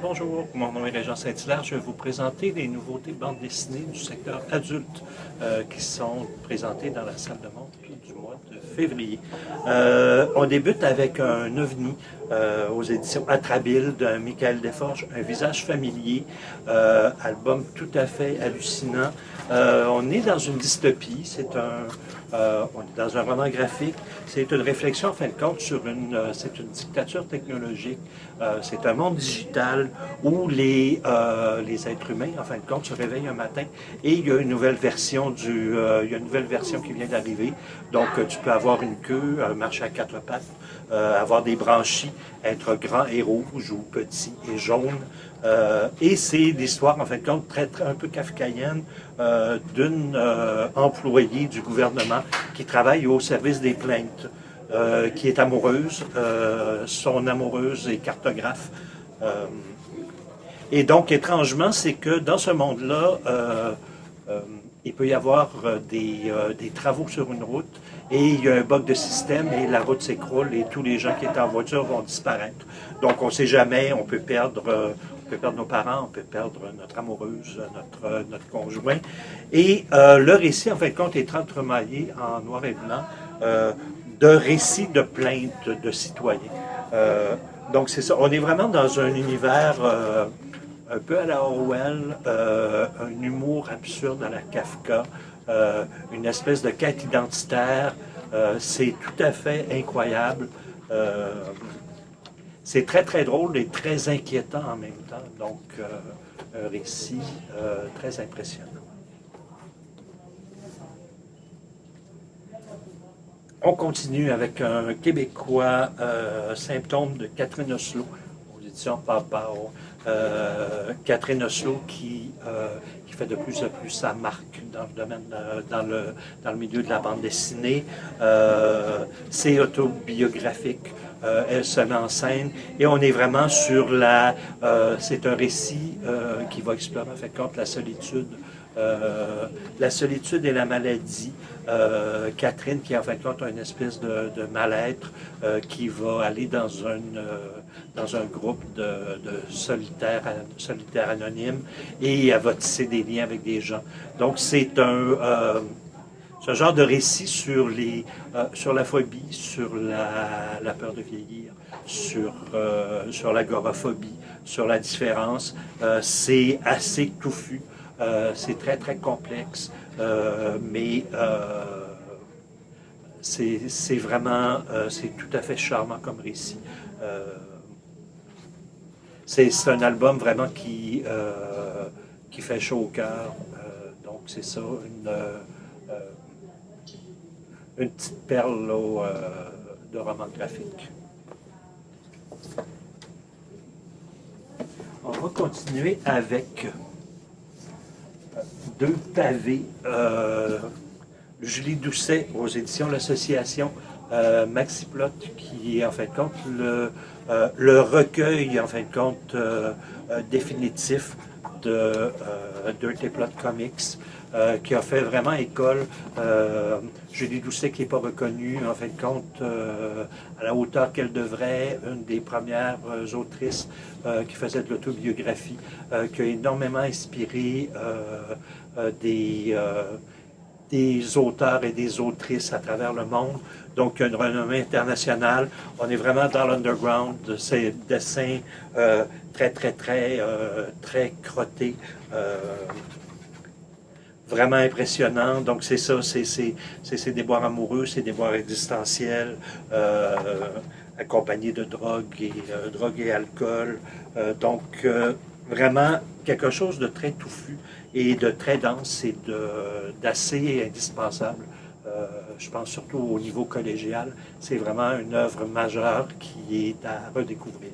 Bonjour, mon nom est Régent Saint-Hilaire. Je vais vous présenter les nouveautés bandes dessinées du secteur adulte qui sont présentées dans la salle de montre du mois de février. On débute avec un ovni aux éditions Atrabile de Michael Desforges, Un visage familier, album tout à fait hallucinant. On est dans une dystopie, on est dans un roman graphique. C'est une réflexion, en fin de compte, c'est une dictature technologique. C'est un monde digital où les êtres humains, en fin de compte, se réveillent un matin et il y a une nouvelle version qui vient d'arriver. Donc, tu peux avoir une queue, marcher à quatre pattes, avoir des branchies, être grand et rouge ou petit et jaune. Et c'est l'histoire, en fin de compte, un peu kafkaïenne d'une employée du gouvernement qui travaille au service des plaintes, qui est amoureuse. Son amoureuse est cartographe. Et donc, étrangement, c'est que dans ce monde-là, il peut y avoir des travaux sur une route et il y a un bug de système et la route s'écroule et tous les gens qui étaient en voiture vont disparaître. Donc, on ne sait jamais, on peut perdre nos parents, on peut perdre notre amoureuse, notre conjoint. Et le récit, en fin de compte, est entremaillé en noir et blanc de récits de plaintes de citoyens. Donc, c'est ça. On est vraiment dans un univers un peu à la Orwell, un humour absurde à la Kafka, une espèce de quête identitaire. C'est tout à fait incroyable. C'est très, très drôle et très inquiétant en même temps. Donc, un récit très impressionnant. On continue avec un Québécois, Symptômes de Catherine Oslo, aux éditions Pao. Catherine Oslo qui fait de plus en plus sa marque dans le domaine, dans le milieu de la bande dessinée. C'est autobiographique. Elle se met en scène et on est vraiment sur c'est un récit qui va explorer en fait compte la solitude et la maladie. Catherine qui en fait compte a une espèce de mal-être qui va aller dans un groupe de solitaires anonymes et elle va tisser des liens avec des gens. Donc c'est ce genre de récit sur la phobie, sur la peur de vieillir, sur l'agoraphobie, sur la différence. C'est assez touffu, c'est très très complexe, mais c'est vraiment, c'est tout à fait charmant comme récit. C'est un album vraiment qui fait chaud au cœur. Donc c'est ça, une petite perle de roman graphique. On va continuer avec deux pavés. Julie Doucet aux éditions L'Association, Maxiplot, qui est en fin de compte le recueil en fin de compte définitif de Dirty Plot Comics, qui a fait vraiment école. Julie Doucet qui n'est pas reconnue en fin de compte à la hauteur qu'elle devrait, une des premières autrices qui faisait de l'autobiographie, qui a énormément inspiré des auteurs et des autrices à travers le monde. Donc, une renommée internationale. On est vraiment dans l'underground de ces dessins très, très, très, très crottés. Vraiment impressionnant. Donc, c'est ça, c'est ces déboires amoureux, ces déboires existentiels, accompagnés de drogue et alcool. Donc, vraiment quelque chose de très touffu et de très dense et d'assez indispensable. Je pense surtout au niveau collégial. C'est vraiment une œuvre majeure qui est à redécouvrir.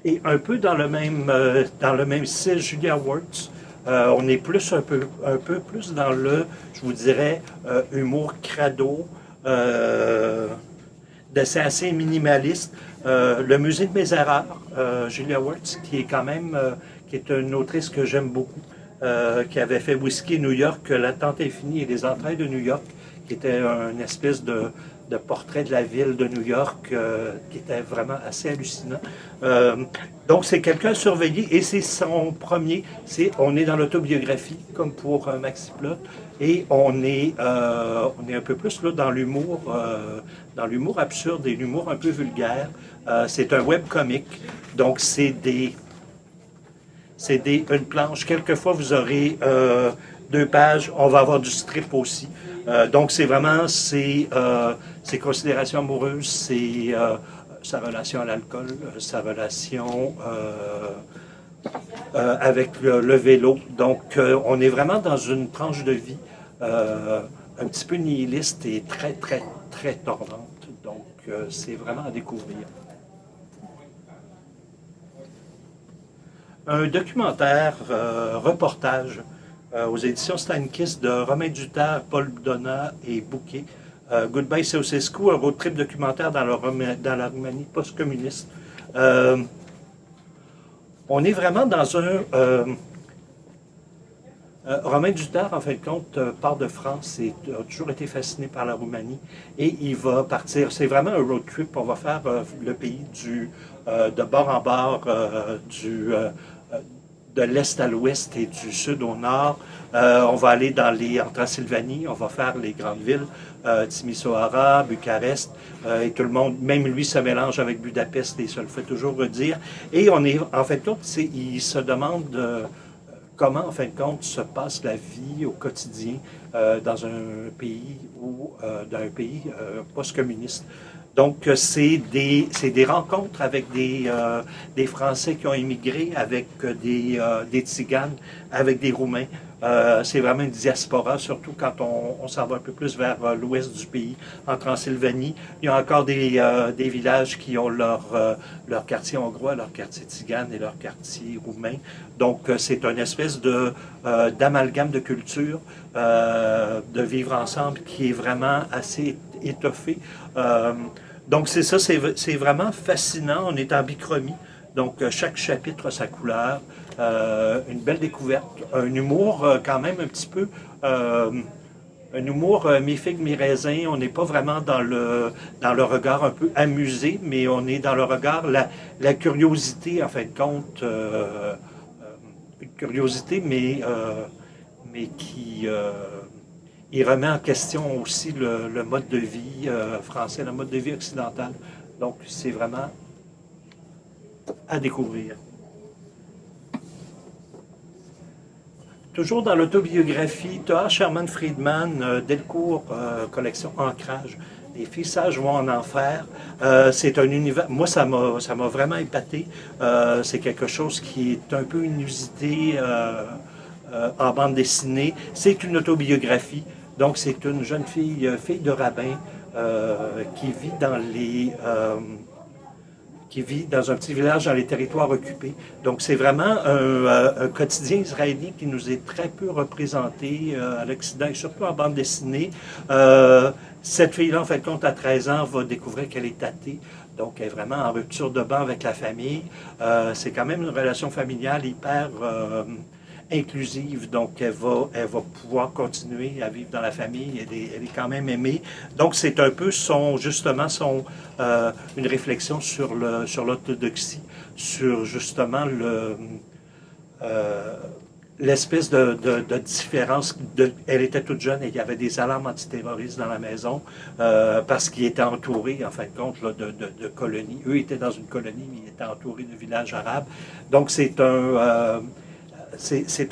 Et un peu dans le même style, Julia Wertz, on est un peu plus dans je vous dirais, humour crado, dessin assez minimaliste. Le musée de mes erreurs, Julia Wertz, qui est quand même, qui est une autrice que j'aime beaucoup, qui avait fait Whisky New York, L'attente infinie et les entrailles de New York, qui était une espèce de portrait de la ville de New York qui était vraiment assez hallucinant. Donc, c'est quelqu'un à surveiller et c'est son premier. On est dans l'autobiographie, comme pour Maxi Plot, et on est un peu plus là, dans l'humour absurde et l'humour un peu vulgaire. C'est un webcomic, donc une planche. Quelquefois, vous aurez 2 pages. On va avoir du strip aussi. Donc, c'est vraiment ses considérations amoureuses, c'est sa relation à l'alcool, sa relation avec le vélo. Donc, on est vraiment dans une tranche de vie un petit peu nihiliste et très, très, très tordante. Donc, c'est vraiment à découvrir. Un documentaire, reportage aux éditions Steinkiss de Romain Duterre, Paul Donat et Bouquet. Goodbye Ceausescu, un road trip documentaire dans la Roumanie post-communiste. On est vraiment dans Romain Duterre, en fin de compte, part de France et a toujours été fasciné par la Roumanie. Et il va partir. C'est vraiment un road trip. On va faire le pays de bord en bord, de l'est à l'ouest et du sud au nord. On va aller en Transylvanie, on va faire les grandes villes, Timisoara, Bucarest, et tout le monde, même lui, se mélange avec Budapest et ça le fait toujours redire. Et on est, en fait, il se demande comment, en fin de compte, se passe la vie au quotidien dans un pays post-communiste. Donc, c'est des rencontres avec des Français qui ont immigré, avec des Tziganes, avec des Roumains. C'est vraiment une diaspora, surtout quand on s'en va un peu plus vers l'ouest du pays, en Transylvanie. Il y a encore des villages qui ont leur quartier hongrois, leur quartier tzigane et leur quartier roumain. Donc, c'est une espèce d'amalgame de culture, de vivre ensemble qui est vraiment assez étoffé. Donc, c'est ça, c'est vraiment fascinant. On est en bichromie. Donc, chaque chapitre a sa couleur. Une belle découverte. Un humour quand même un petit peu... un humour mi-figue, mi-raisin. On n'est pas vraiment dans le regard un peu amusé, mais on est dans le regard, la curiosité, en fin de compte. Une curiosité, mais qui... il remet en question aussi le mode de vie français, le mode de vie occidental. Donc, c'est vraiment à découvrir. Toujours dans l'autobiographie, T.A. Sherman Friedman, Delcourt, collection Ancrage. Les filles sages vont en enfer. C'est un univers. Moi, ça m'a vraiment épaté. C'est quelque chose qui est un peu inusité en bande dessinée. C'est une autobiographie. Donc, c'est une jeune fille, fille de rabbin, qui vit dans un petit village dans les territoires occupés. Donc, c'est vraiment un quotidien israélien qui nous est très peu représenté à l'Occident, et surtout en bande dessinée. Cette fille-là, en fait, compte, à 13 ans, va découvrir qu'elle est athée. Donc, elle est vraiment en rupture de banc avec la famille. C'est quand même une relation familiale hyper inclusive, donc elle va pouvoir continuer à vivre dans la famille, elle est quand même aimée. Donc c'est un peu justement une réflexion sur l'orthodoxie, sur justement l'espèce de différence. Elle était toute jeune et il y avait des alarmes antiterroristes dans la maison parce qu'ils étaient entourés, en fin de compte, là, de colonies. Eux étaient dans une colonie, mais ils étaient entourés de villages arabes. Donc c'est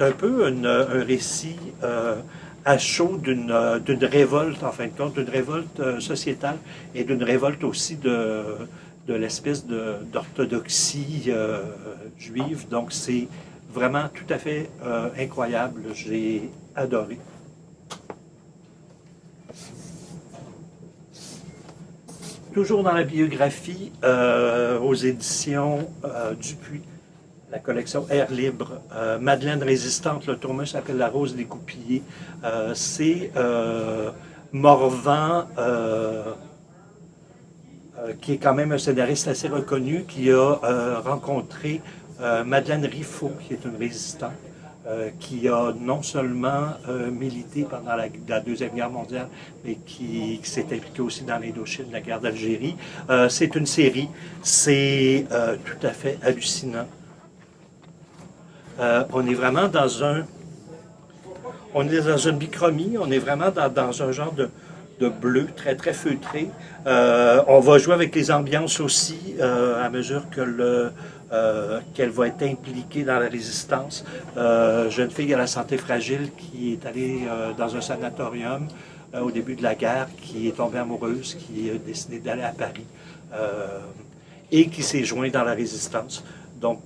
un peu un récit à chaud d'une révolte, en fin de compte, d'une révolte sociétale et d'une révolte aussi de l'espèce d'orthodoxie juive. Donc, c'est vraiment tout à fait incroyable. J'ai adoré. Toujours dans la biographie, aux éditions Dupuis, la collection Air Libre. Madeleine Résistante, le tournoi s'appelle La Rose découpillée. C'est Morvan, qui est quand même un scénariste assez reconnu, qui a rencontré Madeleine Riffaut, qui est une résistante. qui a non seulement milité pendant la Deuxième Guerre mondiale, mais qui s'est impliqué aussi dans l'Indochine, la guerre d'Algérie. C'est une série, c'est tout à fait hallucinant. On est vraiment on est dans une bichromie, on est vraiment dans un genre de bleu très très feutré. On va jouer avec les ambiances aussi à mesure que qu'elle va être impliquée dans la résistance. Jeune fille à la santé fragile qui est allée dans un sanatorium au début de la guerre, qui est tombée amoureuse, qui a décidé d'aller à Paris et qui s'est joint dans la résistance. Donc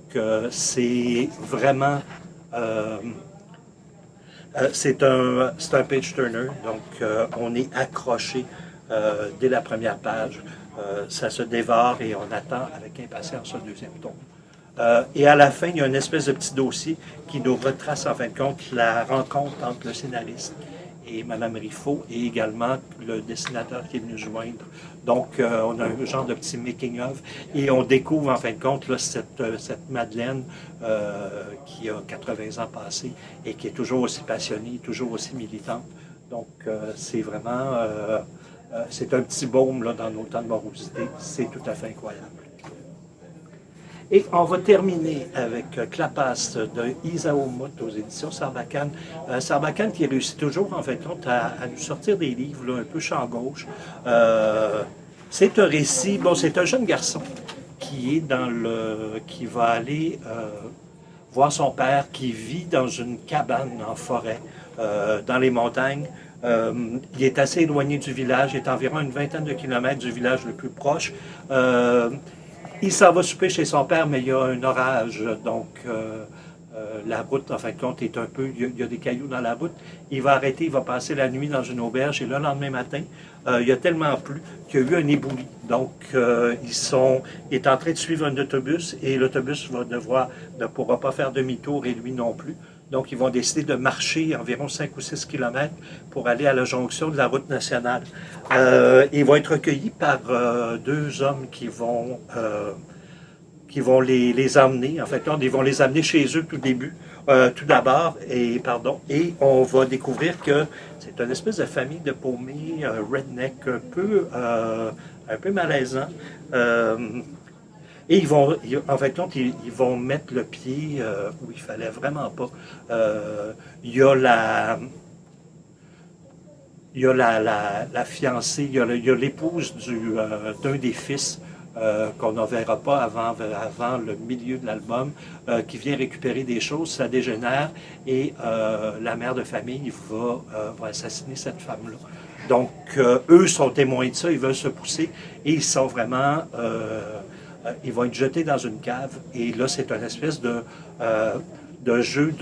c'est vraiment c'est un page-turner, donc on est accroché dès la première page. Ça se dévore et on attend avec impatience le deuxième tome. Et à la fin, il y a une espèce de petit dossier qui nous retrace en fin de compte la rencontre entre le scénariste et Mme Riffaut et également le dessinateur qui est venu joindre. Donc, on a un genre de petit making-of et on découvre en fin de compte là, cette Madeleine qui a 80 ans passés et qui est toujours aussi passionnée, toujours aussi militante. Donc, c'est vraiment, c'est un petit baume là, dans nos temps de morosité. C'est tout à fait incroyable. Et on va terminer avec Clapaste de Isao Mott aux éditions Sarbacane. Sarbacane qui réussit toujours, en fait, à nous sortir des livres là, un peu champ gauche. C'est un récit, bon, c'est un jeune garçon qui est qui va aller voir son père qui vit dans une cabane en forêt, dans les montagnes. Il est assez éloigné du village, il est environ une vingtaine de kilomètres du village le plus proche. Il s'en va souper chez son père, mais il y a un orage, donc la route, en fin de compte, est un peu... Il y a des cailloux dans la route. Il va arrêter, il va passer la nuit dans une auberge, et le lendemain matin, il y a tellement plu qu'il y a eu un éboulis. Donc, il est en train de suivre un autobus, et l'autobus ne pourra pas faire demi-tour, et lui non plus. Donc, ils vont décider de marcher environ 5 ou 6 kilomètres pour aller à la jonction de la route nationale. Ils vont être recueillis par deux hommes qui vont les emmener. En fait, ils vont les amener chez eux tout d'abord, et on va découvrir que c'est une espèce de famille de paumés redneck un peu malaisant. Et en fait, ils vont mettre le pied où il fallait vraiment pas. Il y a la fiancée, il y a l'épouse d'un des fils qu'on ne verra pas avant le milieu de l'album, qui vient récupérer des choses, ça dégénère, et la mère de famille va assassiner cette femme-là. Donc, eux sont témoins de ça, ils veulent se pousser, et ils sont vraiment... ils vont être jetés dans une cave, et là, c'est une espèce de jeu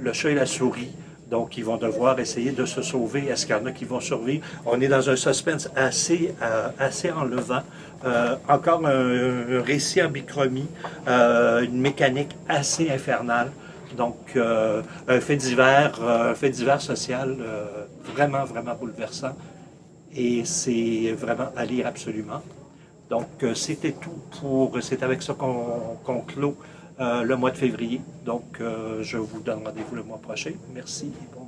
le chat et la souris. Donc, ils vont devoir essayer de se sauver. Est-ce qu'il y en a qui vont survivre? On est dans un suspense assez enlevant. Encore un récit en bichromie, une mécanique assez infernale. Donc, un fait divers social vraiment, vraiment bouleversant. Et c'est vraiment à lire absolument. Donc, c'était tout c'est avec ça qu'on clôt le mois de février. Donc, je vous donne rendez-vous le mois prochain. Merci et bon